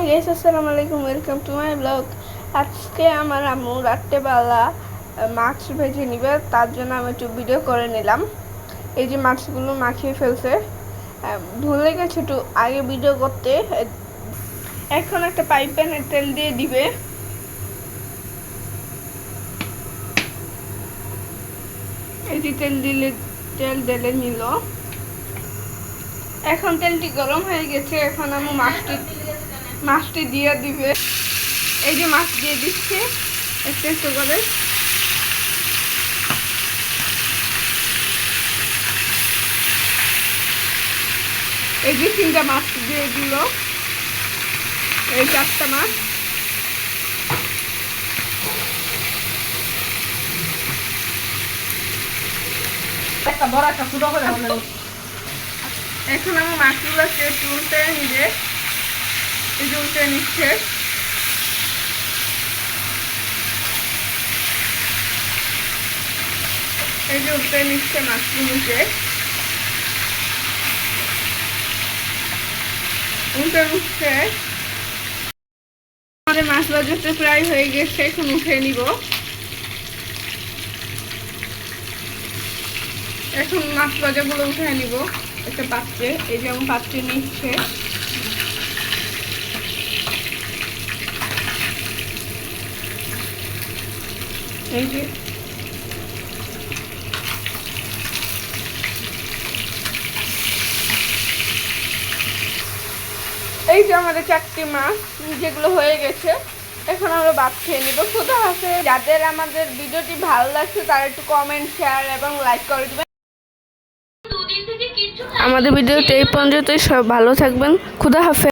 Hi guys, আসসালামু আলাইকুম, welcome to my blog. আজকে আমার আম্মু রাত্রেবেলা মাছ ভেজে নিবে, তার জন্য আমি একটু ভিডিও করে নিলাম। এই যে মাছগুলো মাখিয়ে ফেলছে, ভুলে গেছে একটু আগে ভিডিও করতে। এখন একটা পাইপ প্যানে তেল দিয়ে দিবে। এই যে তেল ঢেলে নিল। এখন তেলটি গরম হয়ে গেছে, এখন আম্মু মাছটি দিয়ে দিবে। এই যে মাছ দিয়ে দিচ্ছে একটু একটু করে। এই যে 3টা মাছ দিয়ে দিল, এই 4টা মাছ। এখন আমার মাছগুলোকে তুলতে নিবে, এই যে উল্টে নিচ্ছে। এই যে উল্টে নিচ্ছে মাছগুলোকে, উল্টে উঠছে। আমাদের মাছ ভাজাতে প্রায় হয়ে গেছে, এখন উঠে নিব। এখন মাছ ভাজাগুলো উঠে নিব একটা পাত্রে। এই যে আমার পাত্রে নিচ্ছে। এই যে আমাদের 4টি মাছ যেগুলো হয়ে গেছে, এখন আমরা ভাত খেয়ে নিব। খুদা হাফেজ। যাদের আমাদের ভিডিওটি ভালো লাগছে তারা একটু কমেন্ট, শেয়ার এবং লাইক করে দিবেন। আমাদের ভিডিওতে এই পর্যন্তই। সব ভালো থাকবেন। খুদা হাফেজ।